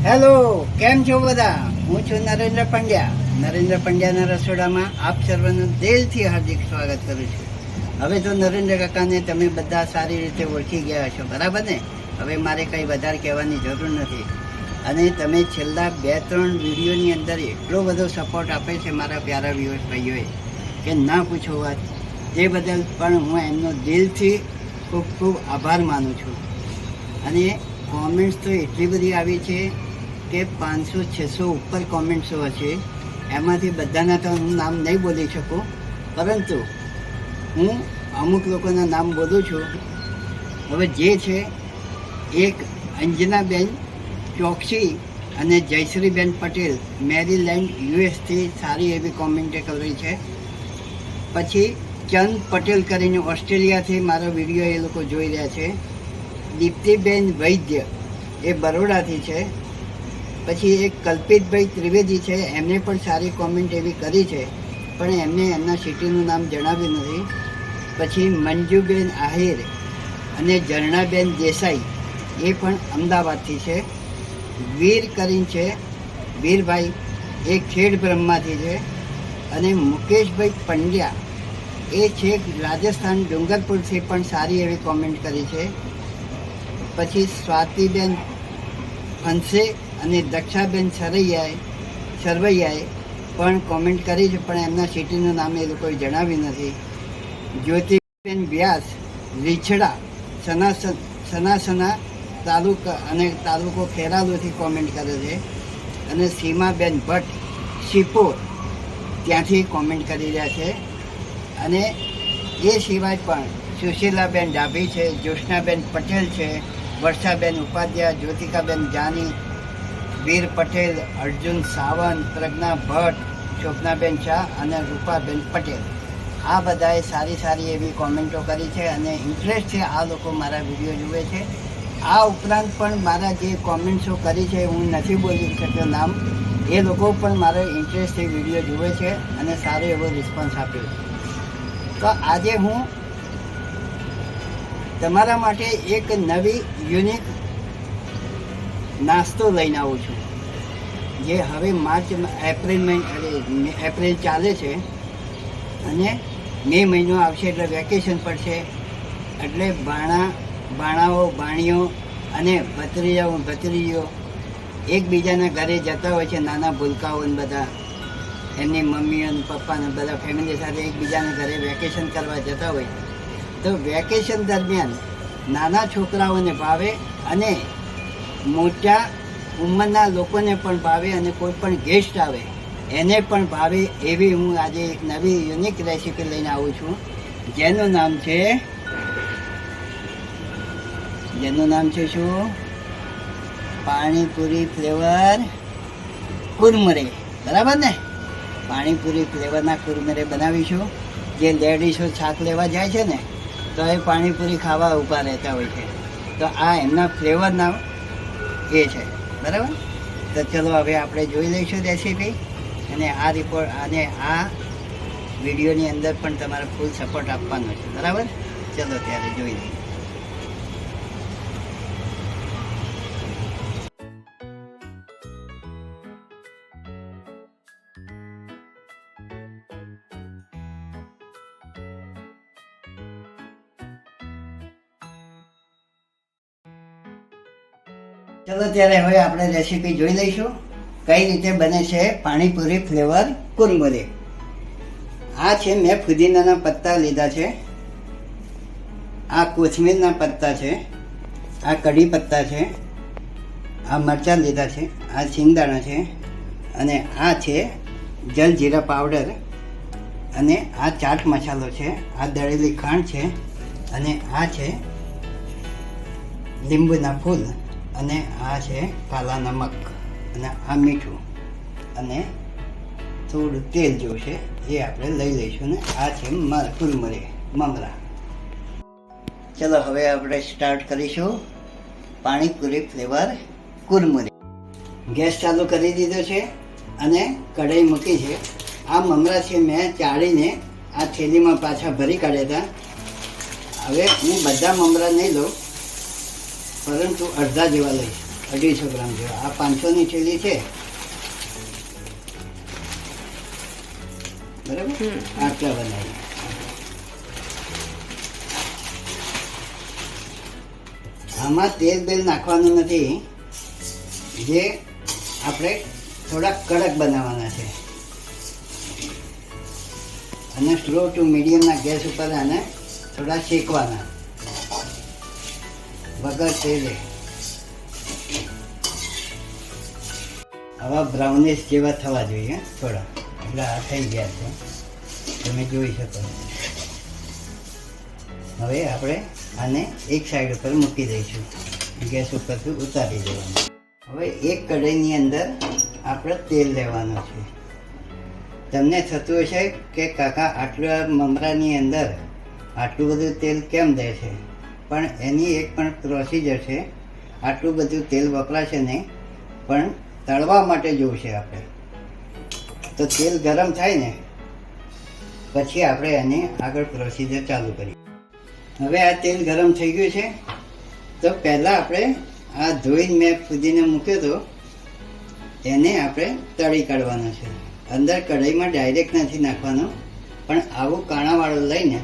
Hello, કેમ છો બધા? હું છું નરેન્દ્ર પંડ્યા. નરેન્દ્ર પંડ્યાના રસોડામાં આપ સર્વનું દિલથી હાર્દિક સ્વાગત કરું છું. હવે તો નરેન્દ્ર કાકાને તમે બધા સારી રીતે ઓળખી ગયા છો, બરાબર ને? હવે મારે કંઈ વધારે કહેવાની જરૂર નથી. અને તમે છેલ્લા 2-3 વિડીયોની અંદર એટલો બધો સપોર્ટ આપે છે મારા પ્યારા વ્યુઅર્સ ભાઈઓએ કે ના પૂછો વાત. તે બદલ પણ હું એમનો દિલથી ખૂબ ખૂબ આભાર માનું છું. અને કોમેન્ટ્સ તો એટલી બધી આવી છે કે 500-600 ઉપર કોમેન્ટ્સો હશે. એમાંથી બધાના તો હું નામ નહીં બોલી શકું, પરંતુ હું અમુક લોકોના નામ બોલું છું. હવે જે છે, એક અંજનાબેન ચોકસી અને જયશ્રીબેન પટેલ મેરીલેન્ડ યુએસથી સારી એવી કોમેન્ટ કરી છે. પછી ચંદ પટેલ કરીને ઓસ્ટ્રેલિયાથી મારો વિડીયો એ લોકો જોઈ રહ્યા છે. દીપ્તિબેન વૈદ્ય એ બરોડાથી છે. પછી એક કલ્પિતભાઈ ત્રિવેદી છે, એમને પણ સારી કોમેન્ટ એવી કરી છે, પણ એમને એમના સિટીનું નામ જણાવ્યું નથી. પછી મંજુબેન આહિર અને ઝરણાબેન દેસાઈ એ પણ અમદાવાદથી છે. વીર કરીને છે, વીરભાઈ એ ખેડ બ્રહ્માથી છે. અને મુકેશભાઈ પંડ્યા એ છે રાજસ્થાન ડુંગરપુરથી પણ સારી એવી કોમેન્ટ કરી છે. પછી સ્વાતિબેન ફનસે અને દક્ષાબેન સરવૈયાએ પણ કોમેન્ટ કરી છે, પણ એમના સિટીનું નામ એ લોકોએ જણાવ્યું નથી. જ્યોતિબેન વ્યાસ રીછડા સનાસના તાલુકો ખેરાલુથી કોમેન્ટ કરે છે. અને સીમાબેન ભટ્ટ શિપોર ત્યાંથી કોમેન્ટ કરી રહ્યા છે. અને એ સિવાય પણ સુશીલાબેન ડાભી છે, જ્યોત્સનાબેન પટેલ છે, વર્ષાબેન ઉપાધ્યાય, જ્યોતિકાબેન જાની, વીર પટેલ, અર્જુન સાવંત, પ્રજ્ઞા ભટ્ટ, શોભનાબેન શાહ અને રૂપાબેન પટેલ. આ બધાએ સારી સારી એવી કોમેન્ટો કરી છે અને ઇન્ટરેસ્ટથી આ લોકો મારા વિડીયો જુએ છે. આ ઉપરાંત પણ મારા જે કોમેન્ટ્સો કરી છે, હું નથી બોલી શક્યો નામ, એ લોકો પણ મારો ઇન્ટરેસ્ટથી વિડીયો જુએ છે અને સારો એવો રિસ્પોન્સ આપ્યો છે. તો આજે હું તમારા માટે એક નવી યુનિક નાસ્તો લઈને આવું છું, જે હવે એપ્રિલ ચાલે છે અને મે મહિનો આવશે એટલે વેકેશન પડશે, એટલે ભાણાઓ ભાણીઓ અને ભત્રીજો એકબીજાના ઘરે જતા હોય છે. નાના ભૂલકાઓ બધા એમની મમ્મી અને પપ્પાને બધા ફેમિલી સાથે એકબીજાના ઘરે વેકેશન કરવા જતા હોય. તો વેકેશન દરમિયાન નાના છોકરાઓને ભાવે અને મોટા ઉંમરના લોકોને પણ ભાવે અને કોઈ પણ ગેસ્ટ આવે એને પણ ભાવે એવી હું આજે એક નવી યુનિક રેસીપી લઈને આવું છું, જેનું નામ છે શું? પાણીપુરી ફ્લેવર કુરમરે. બરાબર ને? પાણીપુરી ફ્લેવરના કુરમરે બનાવીશું. જે લેડીઝો શાક લેવા જાય છે ને, તો એ પાણીપુરી ખાવા ઊભા રહેતા હોય છે. તો આ એમના ફ્લેવરના એ છે. બરાબર? તો ચલો હવે આપણે જોઈ લઈશું રેસીપી. અને આ રિપોર્ટ અને આ વિડીયોની અંદર પણ તમારે ફૂલ સપોર્ટ આપવાનો છે. બરાબર? ચલો ત્યારે જોઈ લઈએ. ચલો ત્યારે હવે આપણે રેસીપી જોઈ લઈશું, કઈ રીતે બને છે પાણીપુરી ફ્લેવર કુરમુરે. આ છે, મેં ફુદીનાના પત્તા લીધા છે, આ કોથમીરના પત્તા છે, આ કઢી પત્તા છે, આ મરચાં લીધા છે, આ સિંગદાણા છે, અને આ છે જલજીરા પાવડર, અને આ ચાટ મસાલો છે, આ દળેલી ખાંડ છે, અને આ છે લીંબુના ફૂલ, અને આ છે કાલા નમક, અને આ મીઠું, અને થોડું તેલ જોશે એ આપણે લઈ લઈશું. ને આ છે કુરમરે મમરા. ચલો હવે આપણે સ્ટાર્ટ કરીશું પાણીપુરી ફ્લેવર કુરમુરે. ગેસ ચાલુ કરી દીધો છે અને કઢાઈ મૂકી છે. આ મમરા છે મેં ચાળીને આ થેલીમાં પાછા ભરી કાઢ્યા હતા. હવે હું બધા મમરા નહીં લઉં, પરંતુ અડધા જેવા લઈશ. 250 ગ્રામ જેવા. આ 500ની થેલી છે, બરાબર? આટલા બનાવી. આમાં તેલ બેલ નાખવાનું નથી, જે આપણે થોડા કડક બનાવવાના છે અને સ્લો ટુ મીડિયમના ગેસ ઉપર આને થોડા શેકવાના વગર તેલે. આવા બ્રાઉનિશ જેવા થવા જોઈએ થોડા. એટલે આ થઈ ગયા છે, તમે જોઈ શકો. હવે આપણે આને એક સાઈડ ઉપર મૂકી દઈશું, ગેસ ઉપરથી ઉતારી દેવાનું. હવે એક કઢાઈની અંદર આપણે તેલ લેવાનું છે. તમને થતું હશે કે કાકા આટલા મમરાની અંદર આટલું બધું તેલ કેમ દે છે? પણ એની એક પણ પ્રોસિજર છે. આટલું બધું તેલ વપરાશે નહીં, પણ તળવા માટે જોઈશે આપણે. તો તેલ ગરમ થાય ને પછી આપણે એની આગળ પ્રોસિજર ચાલુ કરીએ. હવે આ તેલ ગરમ થઈ ગયું છે, તો પહેલાં આપણે આ ધોઈને મેં ફુદીને મૂક્યો હતો એને આપણે તળી કાઢવાનો છે. અંદર કઢાઈમાં ડાયરેક્ટ નથી નાખવાનો, પણ આવું કાણાવાળું લઈને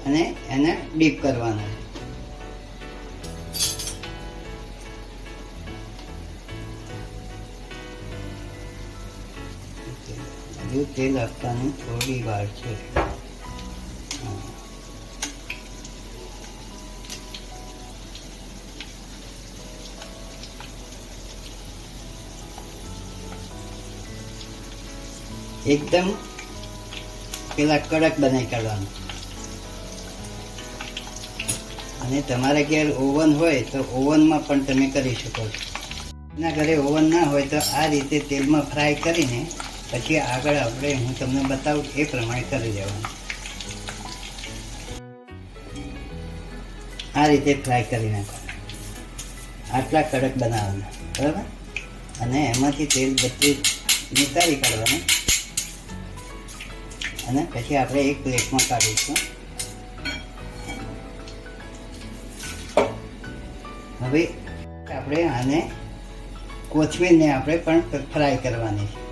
અને એને ડીપ કરવાનો. હજુ તેલ આપવાની થોડી વાર છે. એકદમ પેલા કડક બનાવી કાઢવાનું. અને તમારા ઘેર ઓવન હોય તો ઓવનમાં પણ તમે કરી શકો છો. એના ઘરે ઓવન ના હોય તો આ રીતે તેલમાં ફ્રાય કરીને પછી આગળ આપણે હું તમને બતાવું એ પ્રમાણે કરી દેવાનું. આ રીતે ફ્રાય કરી નાખવાનું. આટલા કડક બનાવવાના, બરાબર? અને એમાંથી તેલ બધું નિતારી કાઢવાનું અને પછી આપણે એક પ્લેટમાં કાઢીશું. હવે આપણે આને કોથમીરને આપણે પણ ફ્રાય કરવાની છે.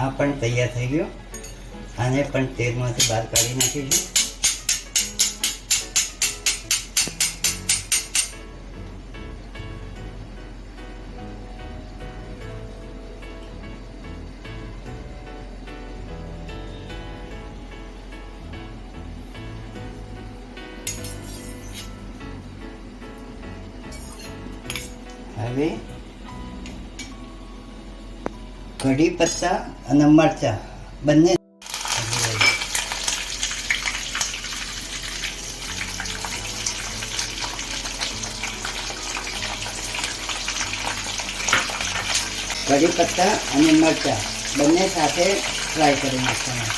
આ પણ તૈયાર થઈ ગયો. આને પણ તેલમાંથી બહાર કાઢી નાખીશું. હવે કઢી પત્તા અને મરચાં બંને કઢી પત્તા અને મરચાં બંને સાથે ફ્રાય કરી નાખવાના.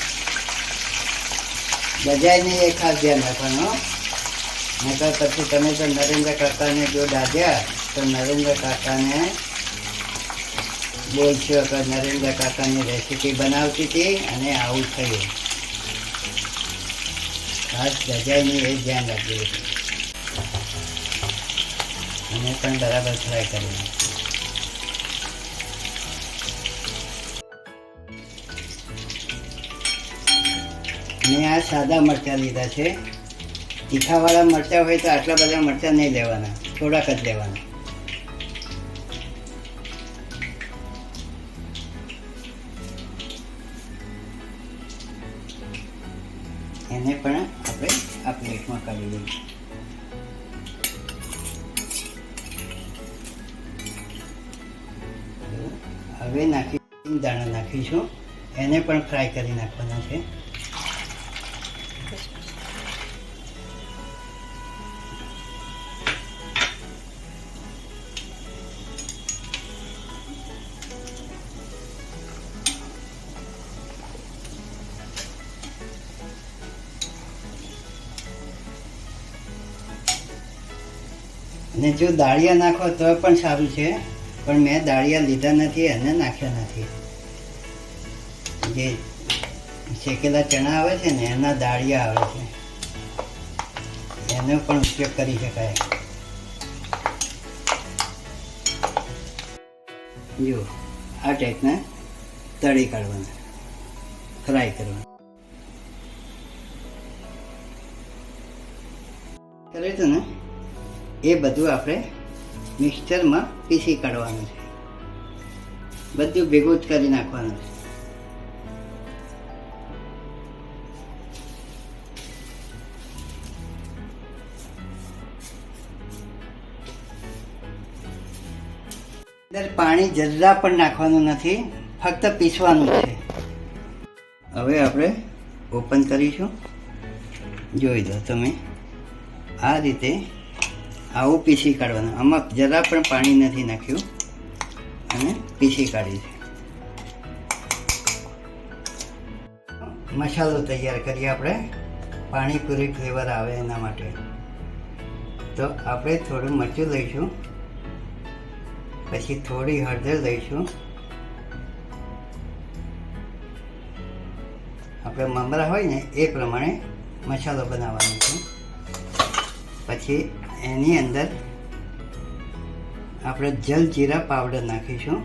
બજાય નહીં એ ખાસ ધ્યાન રાખવાનું. નહીંતર પછી તમે તો નરેન્દ્ર કાકાને જો દાદ્યા તો નરેન્દ્ર કાકાને બોલશો કે નરેન્દ્ર કાકાની રેસીપી બનાવતી હતી અને આવું થયું. ખાસ ગજાયની એ ધ્યાન રાખજો. અને પણ બરાબર ફ્રાય કરી. મેં આ સાદા મરચાં લીધા છે. તીખાવાળા મરચાં હોય તો આટલા બધા મરચાં નહીં લેવાના, થોડાક જ લેવાના. એને પણ આપણે આ પ્લેટમાં કાઢી દઈએ. હવે દાણા નાખીશું એને પણ ફ્રાય કરી નાખવાના છે. અને જો દાળિયા નાખો તો પણ સારું છે, પણ મેં દાળિયા લીધા નથી અને નાખ્યા નથી. જે શેકેલા ચણા આવે છે ને એના દાળિયા આવે છે, એનો પણ ઉપયોગ કરી શકાય. જો આ ટાઈપના તળી કાઢવાના, ફ્રાય કરવાના. કરે છે ને એ બધું આપણે મિક્સચરમાં પીસી કાઢવાનું છે. બધું ભેગું જ કરી નાખવાનું છે. અંદર પાણી જરા પણ નાખવાનું નથી, ફક્ત પીસવાનું છે. હવે આપણે ઓપન કરીશું. જોઈ દો તમે, આ રીતે આવું પીસી કાઢવાનું. આમાં જરા પણ પાણી નથી નાખ્યું અને પીસી કાઢી છે. મસાલો તૈયાર કરીએ આપણે, પાણીપુરી ફ્લેવર આવે એના માટે. તો આપણે થોડું મરચું લઈશું, પછી થોડી હળદર લઈશું. આપણે મમરા હોય ને એ પ્રમાણે મસાલો બનાવવાનો છે. પછી એની અંદર આપણે જલજીરા પાવડર નાખીશું.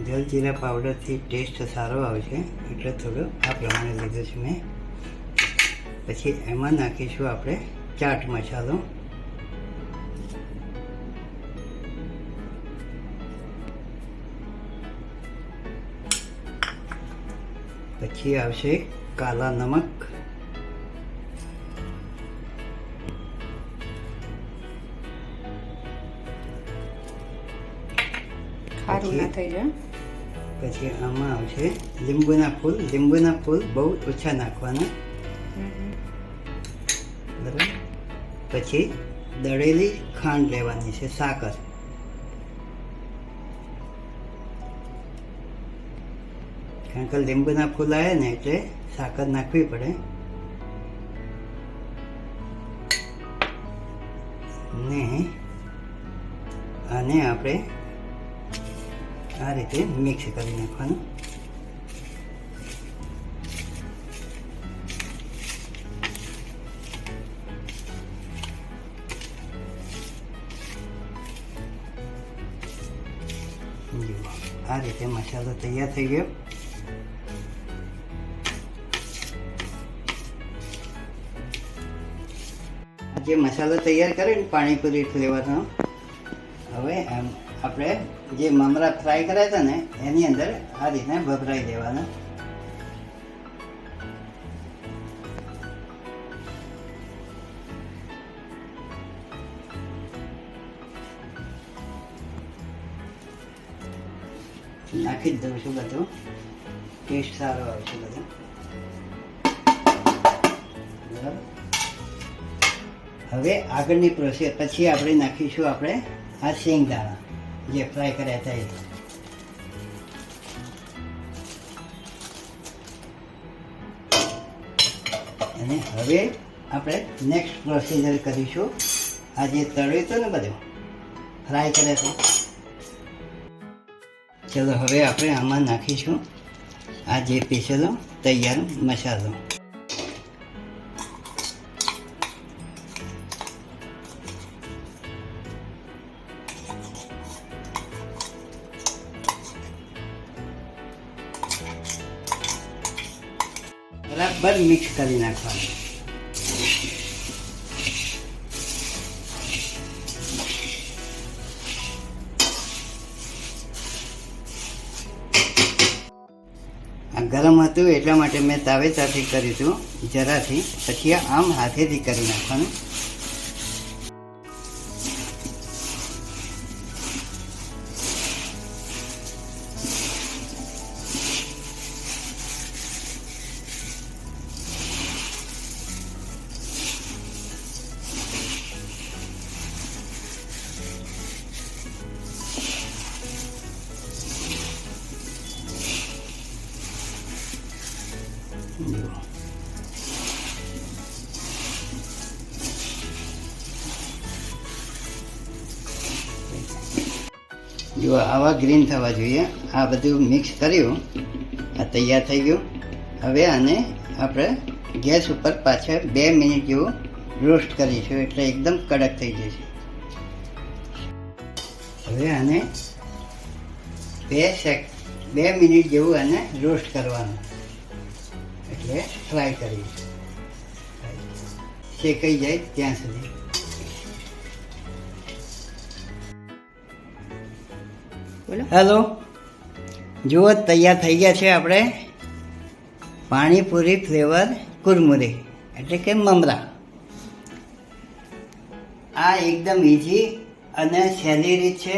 જલજીરા પાવડરથી ટેસ્ટ સારો આવશે એટલે થોડું આ પ્રમાણે લીધું છે મેં. પછી એમાં નાખીશું આપણે ચાટ મસાલો. પછી આવશે કાલા નમક. પછી આમાં આવશે લીંબુના ફૂલ. લીંબુના ફૂલ બહુ ઓછા નાખવાના, બરાબર. પછી દળેલી ખાંડ લેવાની છે, સાકર. કારણ કે લીંબુના ફૂલ આવે ને એટલે સાકર નાખવી પડે. ને આને આપણે આ રીતે મિક્સ કરી નાખવાનું. આ રીતે મસાલો તૈયાર થઈ ગયો. જે મસાલો તૈયાર કર્યો ને પાણીપુરી ફ્લેવરનો, હવે આપણે જે મમરા ફ્રાય કર્યા હતા ને એની અંદર આ રીતના ભભરાઈ દેવાના. નાખી જ દઉં છું બધું, ટેસ્ટ સારો આવશે બધું, બરાબર. હવે આગળની પ્રોસેસ પછી આપણે નાખીશું આપણે આ શેંગદાણા જે ફ્રાય કર્યા હતા એ. અને હવે આપણે નેક્સ્ટ પ્રોસિજર કરીશું. આ જે તળ્યું હતું ને બધું ફ્રાય કર્યા હતા, ચલો હવે આપણે આમાં નાખીશું આ જે પીસેલો તૈયાર મસાલો. બરાબર મિક્સ કરી નાખવાનું. આ ગરમ હતું એટલા માટે મેં તાવેતાથી કર્યું હતું જરાથી. પછી આમ હાથેથી કરી નાખવાનું. જો આવા ગ્રીન થવા જોઈએ. આ બધું મિક્સ કર્યું, આ તૈયાર થઈ ગયું. હવે આને આપણે ગેસ ઉપર પાછળ 2 મિનિટ જેવું રોસ્ટ કરીશું, એટલે એકદમ કડક થઈ જશે. હવે આને 2 મિનિટ જેવું આને રોસ્ટ કરવાનું, એટલે ફ્રાય કરીશું, શેકાઈ જાય ત્યાં સુધી. હેલો, જુઓ તૈયાર થઈ ગયા છે આપણે પાણીપુરી ફ્લેવર કુરમુરે, એટલે કે મમરા. આ એકદમ ઇઝી અને સહેલી રીત છે.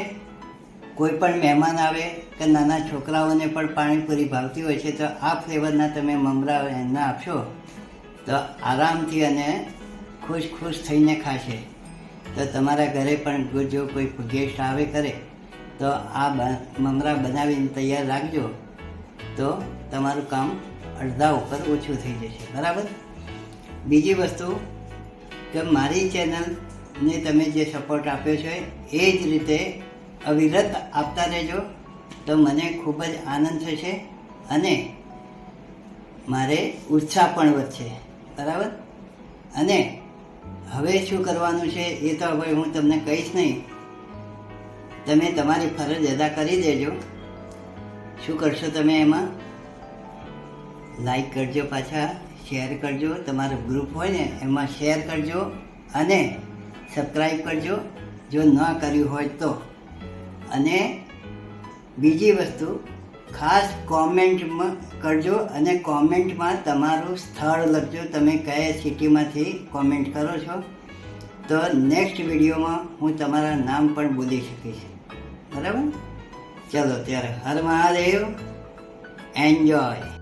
કોઈ પણ મહેમાન આવે કે નાના છોકરાઓને પણ પાણીપુરી ભાવતી હોય છે, તો આ ફ્લેવરના તમે મમરા એમને આપશો તો આરામથી અને ખુશ થઈને ખાશે. તો તમારા ઘરે પણ જો કોઈ ગેસ્ટ આવે કરે તો આ મમરા બનાવીને તૈયાર રાખજો, તો તમારું કામ અડધા ઉપર ઓછું થઈ જશે. બરાબર. બીજી વસ્તુ કે મારી ચેનલને તમે જે સપોર્ટ આપ્યો છે એ જ રીતે અવિરત આપતા રહેજો, તો મને ખૂબ જ આનંદ થશે અને મારે ઉત્સાહ પણ વધશે. બરાબર. અને હવે શું કરવાનું છે એ તો હવે હું તમને કહીશ નહીં, તમે તમારી ફરજ અદા કરી દેજો. શું કરશો તમે એમાં? લાઈક કરજો, પાછા શેર કરજો, તમારું ગ્રુપ હોય ને એમાં શેર કરજો અને સબસ્ક્રાઈબ કરજો જો ન કર્યું હોય તો. અને બીજી વસ્તુ ખાસ કોમેન્ટમાં કરજો, અને કોમેન્ટમાં તમારું સ્થળ લખજો, તમે કયા સિટીમાંથી કોમેન્ટ કરો છો, તો નેક્સ્ટ વિડીયોમાં હું તમારા નામ પણ બોલી શકીશ. બરાબર. ચલો ત્યારે હર મહાદેવ, એન્જોય.